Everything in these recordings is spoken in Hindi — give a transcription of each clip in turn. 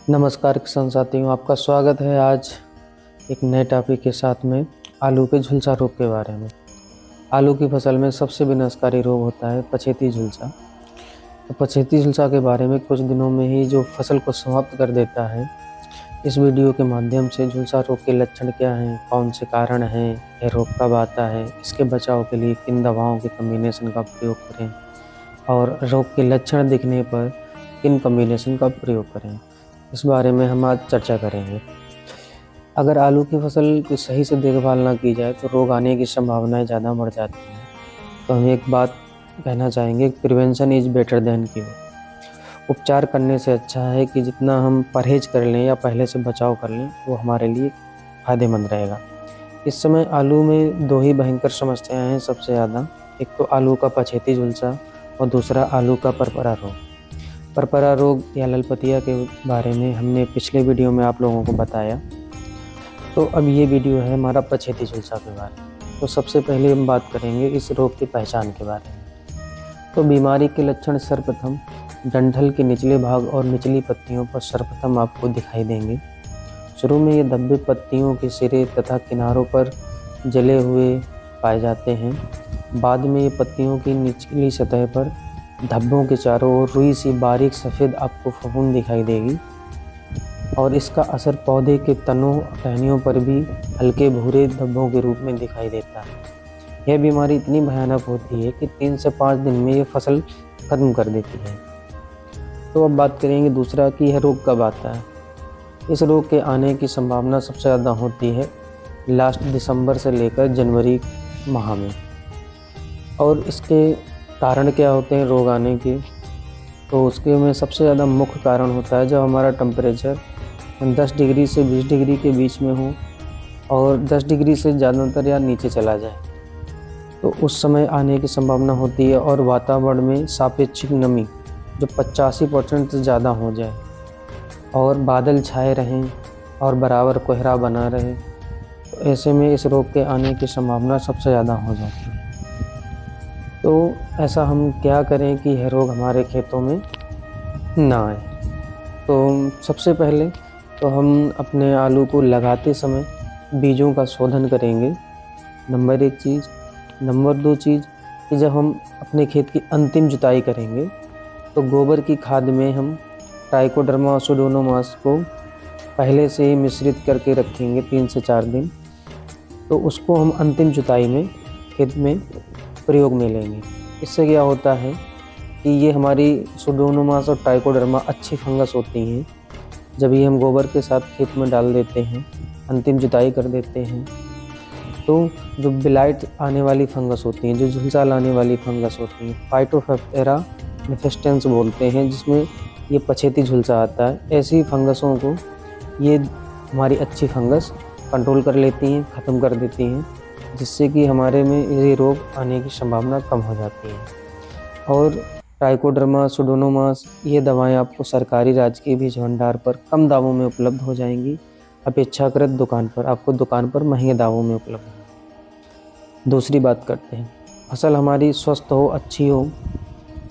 नमस्कार किसान साथियों, आपका स्वागत है आज एक नए टॉपिक के साथ में आलू के झुलसा रोग के बारे में। आलू की फसल में सबसे विनाशकारी रोग होता है पछेती झुलसा। तो पछेती झुलसा के बारे में कुछ दिनों में ही जो फसल को समाप्त कर देता है, इस वीडियो के माध्यम से झुलसा रोग के लक्षण क्या हैं, कौन से कारण हैं, यह रोग कब आता है, इसके बचाव के लिए किन दवाओं के कम्बिनेशन का प्रयोग करें और रोग के लक्षण दिखने पर किन कम्बिनेशन का प्रयोग करें, इस बारे में हम आज चर्चा करेंगे। अगर आलू की फसल की सही से देखभाल ना की जाए तो रोग आने की संभावनाएं ज़्यादा बढ़ जाती हैं। तो हम एक बात कहना चाहेंगे, prevention is better than cure. उपचार करने से अच्छा है कि जितना हम परहेज कर लें या पहले से बचाव कर लें वो हमारे लिए फ़ायदेमंद रहेगा। इस समय आलू में दो ही भयंकर समस्याएं हैं सबसे ज़्यादा। एक तो आलू का पछेती झुलसा और दूसरा आलू का परपरा रोग। परपरा रोग या ललपतिया के बारे में हमने पिछले वीडियो में आप लोगों को बताया। तो अब ये वीडियो है हमारा पछेती झुलसा के बारे में। तो सबसे पहले हम बात करेंगे इस रोग की पहचान के बारे में। तो बीमारी के लक्षण सर्वप्रथम डंठल के निचले भाग और निचली पत्तियों पर सर्वप्रथम आपको दिखाई देंगे। शुरू में ये धब्बे पत्तियों के सिरे तथा किनारों पर जले हुए पाए जाते हैं। बाद में ये पत्तियों की निचली सतह पर धब्बों के चारों ओर रुई सी बारीक सफ़ेद आपको फफूंद दिखाई देगी और इसका असर पौधे के तनों टहनियों पर भी हल्के भूरे धब्बों के रूप में दिखाई देता है। यह बीमारी इतनी भयानक होती है कि 3 से 5 दिन में ये फसल खत्म कर देती है। तो अब बात करेंगे दूसरा कि यह रोग कब आता है। इस रोग के आने की संभावना सबसे ज़्यादा होती है लास्ट दिसंबर से लेकर जनवरी माह में। और इसके कारण क्या होते हैं रोग आने के, तो उसके में सबसे ज़्यादा मुख्य कारण होता है जब हमारा टेम्परेचर 10 डिग्री से 20 डिग्री के बीच में हो और 10 डिग्री से ज़्यादातर या नीचे चला जाए तो उस समय आने की संभावना होती है। और वातावरण में सापेक्षिक नमी जो 85% से ज़्यादा हो जाए और बादल छाए रहें और बराबर कोहरा बना रहे, तो ऐसे में इस रोग के आने की संभावना सबसे ज़्यादा हो जाती है। तो ऐसा हम क्या करें कि यह रोग हमारे खेतों में ना आए। तो सबसे पहले तो हम अपने आलू को लगाते समय बीजों का शोधन करेंगे, नंबर 1 चीज़। नंबर 2 चीज़ कि जब हम अपने खेत की अंतिम जुताई करेंगे तो गोबर की खाद में हम ट्राइकोडर्मा और सुडोमोनास को पहले से ही मिश्रित करके रखेंगे 3 से 4 दिन। तो उसको हम अंतिम जुताई में खेत में प्रयोग में लेंगे। इससे क्या होता है कि ये हमारी सुडोमोनास और ट्राइकोडर्मा अच्छी फंगस होती हैं। जब ये हम गोबर के साथ खेत में डाल देते हैं, अंतिम जुताई कर देते हैं, तो जो बिलाइट आने वाली फंगस होती हैं, जो झुलसा लाने वाली फंगस होती हैं, फाइटोफथोरा निफेस्टेंस बोलते हैं, जिसमें ये पछेती झुलसा आता है, ऐसी फंगसों को ये हमारी अच्छी फंगस कंट्रोल कर लेती हैं, ख़त्म कर देती हैं, जिससे कि हमारे में ये रोग आने की संभावना कम हो जाती है। और ट्राइकोडर्मा, सुडोमोनास ये दवाएं आपको सरकारी राजकीय बीज भंडार पर कम दामों में उपलब्ध हो जाएंगी, अपेक्षाकृत आपको दुकान पर महंगे दामों में उपलब्ध हो। दूसरी बात करते हैं, फसल हमारी स्वस्थ हो, अच्छी हो,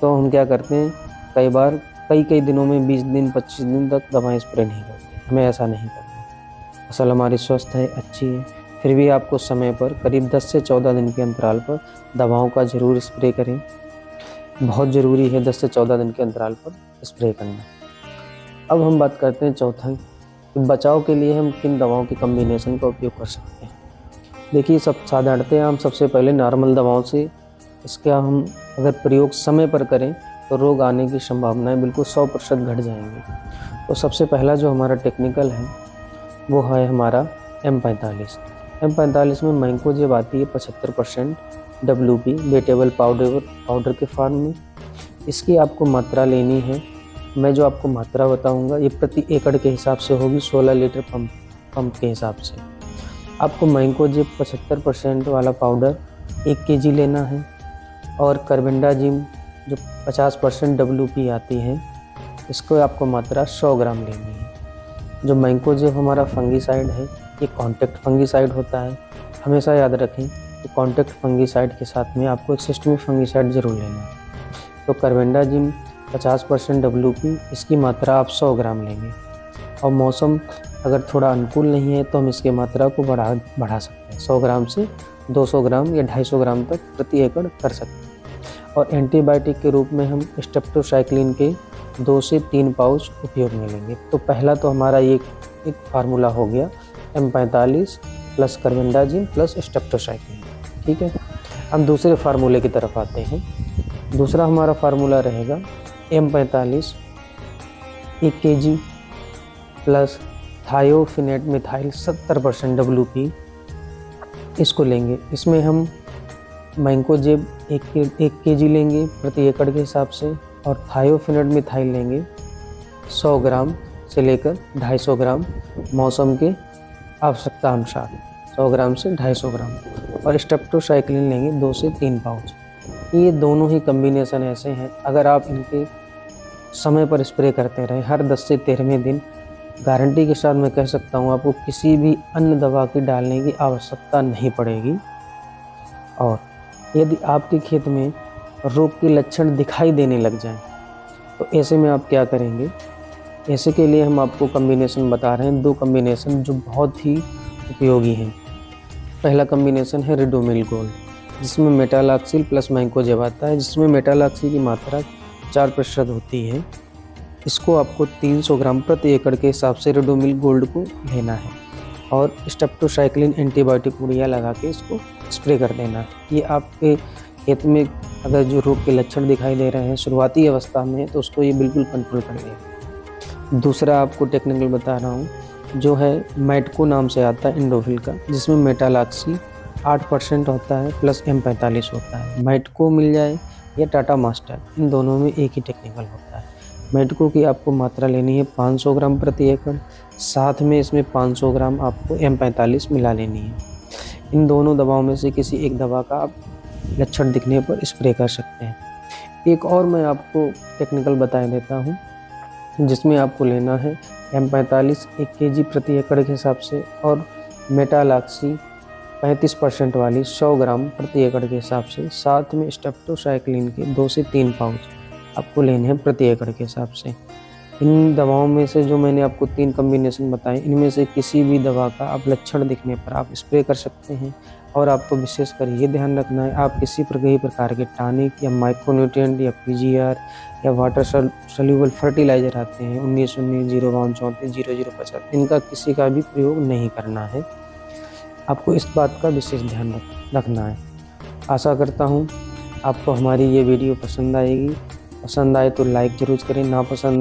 तो हम क्या करते हैं, कई बार कई दिनों में 20 दिन 25 दिन तक दवाएँ स्प्रे नहीं करते। हमें ऐसा नहीं करना। फसल हमारी स्वस्थ है, अच्छी है, फिर भी आपको समय पर करीब 10 से 14 दिन के अंतराल पर दवाओं का ज़रूर स्प्रे करें। बहुत ज़रूरी है 10 से 14 दिन के अंतराल पर स्प्रे करना। अब हम बात करते हैं चौथा कि बचाव के लिए हम किन दवाओं के कम्बिनेशन का उपयोग कर सकते हैं। देखिए, सब साधारणतः हम सबसे पहले नॉर्मल दवाओं से इसका हम अगर प्रयोग समय पर करें तो रोग आने की संभावनाएं बिल्कुल 100% घट जाएंगी। तो सबसे पहला जो हमारा टेक्निकल है वो है हमारा M45 में मैंकोजेब आती है 75% WP वेटेबल पाउडर के फॉर्म में। इसकी आपको मात्रा लेनी है, मैं जो आपको मात्रा बताऊंगा ये प्रति एकड़ के हिसाब से होगी, 16 लीटर पंप के हिसाब से। आपको मैंकोजेब 75% वाला पाउडर 1 kg लेना है और कार्बेंडाजिम जो 50% WP आती है, इसको आपको मात्रा 100 ग्राम लेनी है। जो मैंकोजेब हमारा फंगीसाइड है, ये कॉन्टैक्ट फंगीसाइड होता है। हमेशा याद रखें कि कॉन्टैक्ट फंगीसाइड के साथ में आपको एक सिस्टमिक फंगीसाइड ज़रूर लेना है। तो कार्बेंडाजिम 50% WP, इसकी मात्रा आप 100 ग्राम लेंगे। और मौसम अगर थोड़ा अनुकूल नहीं है तो हम इसकी मात्रा को बढ़ा सकते हैं। 100 ग्राम से 200 ग्राम या 250 ग्राम तक प्रति एकड़ कर सकते हैं। और एंटीबायोटिक के रूप में हम स्टेप्टोसाइक्लिन के 2 से 3 पाउच उपयोग में लेंगे। तो पहला तो हमारा ये एक फार्मूला हो गया M45 प्लस कार्बेंडाजिम प्लस स्टेप्टोसाइक्लिन। ठीक है, हम दूसरे फार्मूले की तरफ आते हैं। दूसरा हमारा फार्मूला रहेगा M45 1 kg plus thiophanate methyl 70% WP, इसको लेंगे। इसमें हम मैंकोजेब 1 kg लेंगे प्रति एकड़ के हिसाब से, और थायोफिनेट मिथाइल लेंगे 100 ग्राम से लेकर 250 ग्राम मौसम के आवश्यकता अनुसार, 100 ग्राम से 250 ग्राम, और स्टेप्टोसाइक्लिन लेंगे 2 से 3 पाउच। ये दोनों ही कम्बिनेशन ऐसे हैं, अगर आप इनके समय पर स्प्रे करते रहें हर 10 से 13वें दिन, गारंटी के साथ मैं कह सकता हूँ आपको किसी भी अन्य दवा की डालने की आवश्यकता नहीं पड़ेगी। और यदि आपके खेत में रोग के लक्षण दिखाई देने लग जाएं तो ऐसे में आप क्या करेंगे? ऐसे के लिए हम आपको कम्बिनेशन बता रहे हैं, 2 कम्बिनेशन जो बहुत ही उपयोगी हैं। पहला कम्बिनेशन है रिडोमिल गोल्ड, जिसमें मेटालॉक्सिल प्लस मैंकोजेब आता है, जिसमें मेटालॉक्सिल की मात्रा 4% होती है। इसको आपको 300 ग्राम प्रति एकड़ के हिसाब से रिडोमिल गोल्ड को लेना है, और स्टेप्टोसाइक्लिन एंटीबायोटिक उड़िया लगा के इसको स्प्रे कर देना है। ये आपके खेत में अगर जो रोग के लक्षण दिखाई दे रहे हैं शुरुआती अवस्था में, तो उसको ये बिल्कुल कंट्रोल कर देगा। दूसरा आपको टेक्निकल बता रहा हूँ, जो है मैटको नाम से आता है इंडोफिल का, जिसमें मेटालॉक्सी 8% होता है प्लस M45 होता है। मैटको मिल जाए या टाटा मास्टर, इन दोनों में एक ही टेक्निकल होता है। मैटको की आपको मात्रा लेनी है 500 ग्राम प्रति एकड़, साथ में इसमें 500 ग्राम आपको M45 मिला लेनी है। इन दोनों दवाओं में से किसी एक दवा का आप लक्षण दिखने पर स्प्रे कर सकते हैं। एक और मैं आपको टेक्निकल बता देता हूँ, जिसमें आपको लेना है M45 1 kg प्रति एकड़ के हिसाब से, और मेटालॉक्सी 35% वाली 100 ग्राम प्रति एकड़ के हिसाब से, साथ में स्टेप्टोसाइक्लिन के 2 से 3 पाउच आपको लेने हैं प्रति एकड़ के हिसाब से। इन दवाओं में से जो मैंने आपको 3 कम्बिनेशन बताए, इनमें से किसी भी दवा का आप लक्षण दिखने पर आप स्प्रे कर सकते हैं। और आपको विशेषकर ये ध्यान रखना है, आप किसी प्रकार के टॉनिक या माइक्रोन्यूट्रिएंट या PGR या वाटर सॉल्युबल फर्टिलाइजर आते हैं 1919, 052, 34, 0050, इनका किसी का भी प्रयोग नहीं करना है। आपको इस बात का विशेष ध्यान रखना है। आशा करता हूँ आपको हमारी ये वीडियो पसंद आएगी। पसंद आए तो लाइक ज़रूर करें, ना पसंद आए